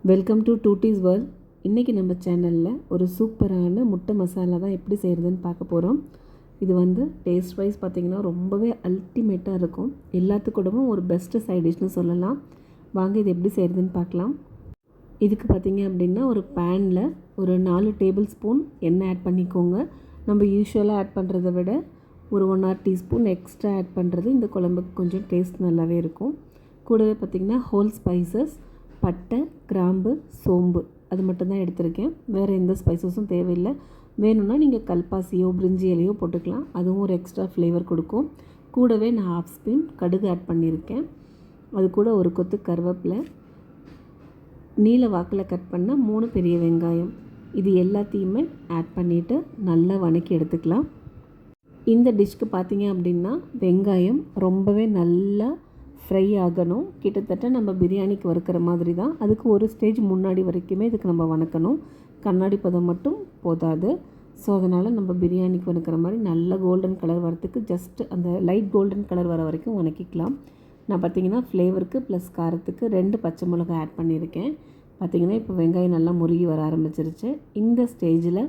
Welcome to duties world. இன்றைக்கி நம்ம சேனலில் ஒரு சூப்பரான முட்டை மசாலா தான் எப்படி செய்கிறதுன்னு பார்க்க போகிறோம். இது டேஸ்ட் வைஸ் பார்த்திங்கன்னா ரொம்பவே அல்டிமேட்டாக இருக்கும். எல்லாத்துக்கூடவும் ஒரு பெஸ்ட்டு சைட் டிஷ்னு சொல்லலாம். வாங்க இது எப்படி செய்கிறதுன்னு பார்க்கலாம். இதுக்கு பார்த்திங்க அப்படின்னா ஒரு பேனில் ஒரு 4 டேபிள் ஸ்பூன் எண்ணெய் ஆட் பண்ணிக்கோங்க. நம்ம யூஸ்வலாக ஆட் பண்ணுறதை விட ஒரு 1/2 டீஸ்பூன் எக்ஸ்ட்ரா ஆட் பண்ணுறது இந்த குழம்புக்கு கொஞ்சம் டேஸ்ட் நல்லாவே இருக்கும். கூடவே பார்த்திங்கன்னா ஹோல் ஸ்பைசஸ், பட்டை, கிராம்பு, சோம்பு அது மட்டும்தான் எடுத்திருக்கேன். வேறு எந்த ஸ்பைசஸும் தேவையில்லை. வேணும்னா நீங்கள் கல்பாசியோ பிரிஞ்சி இலையோ போட்டுக்கலாம். அதுவும் ஒரு எக்ஸ்ட்ரா ஃப்ளேவர் கொடுக்கும். கூடவே நான் 1/2 ஸ்பூன் கடுகு ஆட் பண்ணியிருக்கேன். அது கூட ஒரு கொத்து கருவேப்பிலை, நீல வாக்கில் கட் பண்ண 3 பெரிய வெங்காயம், இது எல்லாத்தையுமே ஆட் பண்ணிவிட்டு நல்லா வதக்கி எடுத்துக்கலாம். இந்த டிஷ்க்கு பார்த்திங்க அப்படின்னா வெங்காயம் ரொம்பவே நல்லா ஃப்ரை ஆகணும். கிட்டத்தட்ட நம்ம பிரியாணிக்கு வறுக்கிற மாதிரி தான். அதுக்கு ஒரு ஸ்டேஜ் முன்னாடி வரைக்குமே இதுக்கு நம்ம வதக்கணும். கண்ணாடி பதம் மட்டும் போதாது. ஸோ அதனால் நம்ம பிரியாணிக்கு வதக்கிற மாதிரி நல்ல கோல்டன் கலர் வரத்துக்கு ஜஸ்ட் அந்த லைட் கோல்டன் கலர் வர வரைக்கும் வதக்கிக்கலாம். நான் பார்த்திங்கன்னா ஃப்ளேவருக்கு ப்ளஸ் காரத்துக்கு 2 பச்சை மிளகாய் ஆட் பண்ணியிருக்கேன். பார்த்திங்கன்னா இப்போ வெங்காயம் நல்லா முருகி வர ஆரம்பிச்சிருச்சு. இந்த ஸ்டேஜில்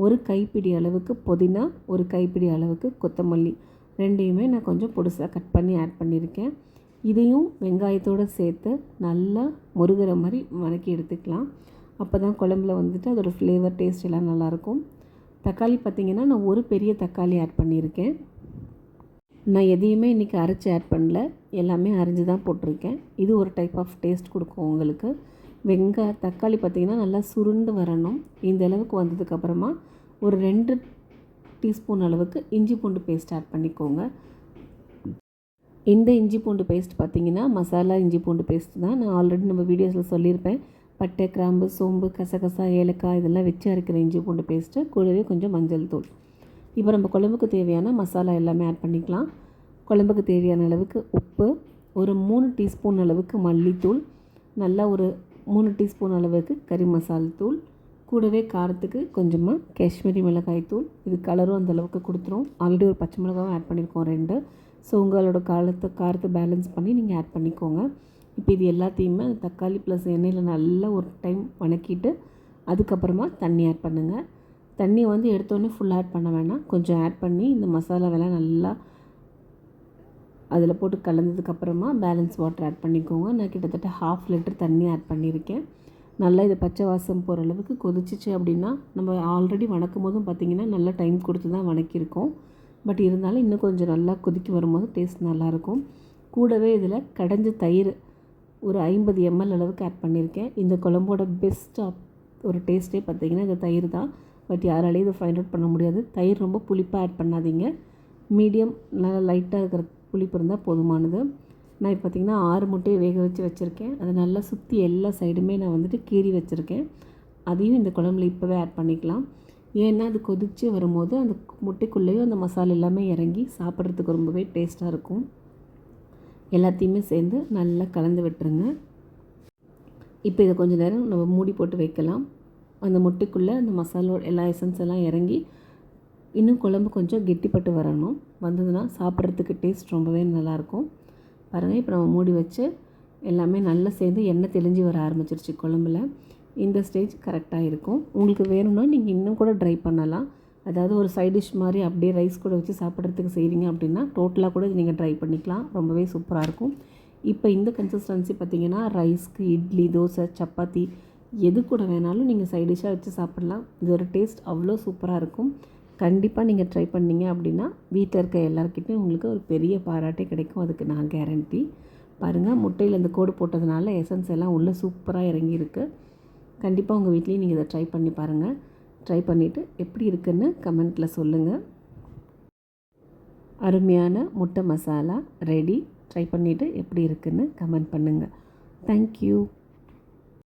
ஒரு கைப்பிடி அளவுக்கு புதினா, ஒரு கைப்பிடி அளவுக்கு கொத்தமல்லி, ரெண்டையுமே நான் கொஞ்சம் பொடிசாக கட் பண்ணி ஆட் பண்ணியிருக்கேன். இதையும் வெங்காயத்தோடு சேர்த்து நல்லா முருகிற மாதிரி வதக்கி எடுத்துக்கலாம். அப்போ தான் குழம்புல அதோடய ஃப்ளேவர் டேஸ்ட் எல்லாம் நல்லாயிருக்கும். தக்காளி பார்த்திங்கன்னா நான் ஒரு பெரிய தக்காளி ஆட் பண்ணியிருக்கேன். நான் எதையுமே இன்றைக்கி அரைச்சி ஆட் பண்ணல, எல்லாமே அரைஞ்சி தான் போட்டிருக்கேன். இது ஒரு டைப் ஆஃப் டேஸ்ட் கொடுக்கும் உங்களுக்கு. தக்காளி பார்த்திங்கன்னா நல்லா சுருண்டு வரணும். இந்த அளவுக்கு வந்ததுக்கப்புறமா ஒரு 2 டீஸ்பூன் அளவுக்கு இஞ்சி பூண்டு பேஸ்ட் ஆட் பண்ணிக்கோங்க. இந்த இஞ்சி பூண்டு பேஸ்ட் பார்த்திங்கன்னா மசாலா இஞ்சி பூண்டு பேஸ்ட் தான். நான் ஆல்ரெடி நம்ம வீடியோஸில் சொல்லியிருப்பேன். பட்டை, கிராம்பு, சோம்பு, கசகசா, ஏலக்காய் இதெல்லாம் வச்சு அரைக்கிற இஞ்சி பூண்டு பேஸ்ட்டு, கூடவே கொஞ்சம் மஞ்சள் தூள். இப்போ நம்ம குழம்புக்கு தேவையான மசாலா எல்லாமே ஆட் பண்ணிக்கலாம். குழம்புக்கு தேவையான அளவுக்கு உப்பு, ஒரு 3 டீஸ்பூன் அளவுக்கு மல்லித்தூள், நல்லா ஒரு 3 டீஸ்பூன் அளவுக்கு கறி மசால் தூள், கூடவே காரத்துக்கு கொஞ்சமாக காஷ்மீரி மிளகாய் தூள். இது கலரும் அந்தளவுக்கு கொடுத்துரும். ஆல்ரெடி ஒரு பச்சை மிளகாவும் ஆட் பண்ணியிருக்கோம் 2. ஸோ உங்களோட காரத்தை பேலன்ஸ் பண்ணி நீங்கள் ஆட் பண்ணிக்கோங்க. இப்போ இது எல்லாத்தையுமே தக்காளி ப்ளஸ் எண்ணெயில் நல்லா ஒரு டைம் வதக்கிட்டு அதுக்கப்புறமா தண்ணி ஆட் பண்ணுங்கள். தண்ணி எடுத்தோடனே ஃபுல் ஆட் பண்ண வேணாம், கொஞ்சம் ஆட் பண்ணி இந்த மசாலாவெல்லாம் நல்லா அதில் போட்டு கலந்ததுக்கப்புறமா பேலன்ஸ் வாட்டர் ஆட் பண்ணிக்கோங்க. நான் கிட்டத்தட்ட 1/2 லிட்டர் தண்ணி ஆட் பண்ணியிருக்கேன். நல்லா இது பச்சை வாசம் போகிற அளவுக்கு கொதிச்சிச்சு அப்படின்னா, நம்ம ஆல்ரெடி வதக்கும் போதும் பார்த்திங்கன்னா நல்லா டைம் கொடுத்து தான் வதக்கியிருக்கோம். பட் இருந்தாலும் இன்னும் கொஞ்சம் நல்லா கொதிக்கி வரும்போது டேஸ்ட் நல்லாயிருக்கும். கூடவே இதில் கடைஞ்ச தயிர் ஒரு 50 ml அளவுக்கு ஆட் பண்ணியிருக்கேன். இந்த குழம்போட பெஸ்ட்டாக ஒரு டேஸ்ட்டே பார்த்திங்கன்னா இந்த தயிர் தான். பட் யாராலையும் இதை ஃபைண்ட் அவுட் பண்ண முடியாது. தயிர் ரொம்ப புளிப்பாக ஆட் பண்ணாதீங்க. மீடியம் நல்லா லைட்டாக இருக்கிற புளிப்பு இருந்தால் போதுமானது. நான் இப்போ பார்த்திங்கன்னா 6 முட்டையை வேக வச்சுருக்கேன். அதை நல்லா சுற்றி எல்லா சைடுமே நான் கீறி வச்சுருக்கேன். அதையும் இந்த குழம்புல இப்போவே ஆட் பண்ணிக்கலாம். ஏன்னா அது கொதித்து வரும்போது அந்த முட்டைக்குள்ளேயும் அந்த மசாலா எல்லாமே இறங்கி சாப்பிட்றதுக்கு ரொம்பவே டேஸ்ட்டாக இருக்கும். எல்லாத்தையுமே சேர்ந்து நல்லா கலந்து விட்டுருங்க. இப்போ இதை கொஞ்சம் நேரம் நம்ம மூடி போட்டு வைக்கலாம். அந்த முட்டைக்குள்ளே அந்த மசாலோட எல்லா எசன்ஸ் எல்லாம் இறங்கி இன்னும் குழம்பு கொஞ்சம் கெட்டிப்பட்டு வரணும். வந்ததுன்னா சாப்பிட்றதுக்கு டேஸ்ட் ரொம்பவே நல்லாயிருக்கும். பாருங்கள், இப்போ நம்ம மூடி வச்சு எல்லாமே நல்லா சேர்ந்து எண்ணெய் தெளிஞ்சு வர ஆரம்பிச்சிருச்சு குழம்புல. இந்த ஸ்டேஜ் கரெக்டாக இருக்கும். உங்களுக்கு வேணும்னா நீங்கள் இன்னும் கூட ட்ரை பண்ணலாம். அதாவது ஒரு சைட் டிஷ் மாதிரி அப்படியே ரைஸ் கூட வச்சு சாப்பிட்றதுக்கு செய்கிறீங்க அப்படின்னா டோட்டலாக கூட நீங்கள் ட்ரை பண்ணிக்கலாம். ரொம்பவே சூப்பராக இருக்கும். இப்போ இந்த கன்சிஸ்டன்சி பார்த்திங்கன்னா ரைஸ்க்கு, இட்லி, தோசை, சப்பாத்தி எது கூட வேணாலும் நீங்கள் சைட் டிஷ்ஷாக வச்சு சாப்பிட்லாம். இதோட டேஸ்ட் அவ்வளோ சூப்பராக இருக்கும். கண்டிப்பாக நீங்கள் ட்ரை பண்ணிங்க அப்படின்னா வீட்டில் இருக்க எல்லாருக்கிட்டையும் உங்களுக்கு ஒரு பெரிய பாராட்டே கிடைக்கும். அதுக்கு நான் கேரண்டி. பாருங்கள், முட்டையில் இந்த கோடு போட்டதுனால எசன்ஸ் எல்லாம் உள்ளே சூப்பராக இறங்கியிருக்கு. கண்டிப்பாக உங்கள் வீட்லேயும் நீங்கள் இதை ட்ரை பண்ணி பாருங்கள். ட்ரை பண்ணிவிட்டு எப்படி இருக்குன்னு கமெண்ட்டில் சொல்லுங்கள். அருமையான முட்டை மசாலா ரெடி. ட்ரை பண்ணிவிட்டு எப்படி இருக்குன்னு கமெண்ட் பண்ணுங்கள். தேங்க்யூ.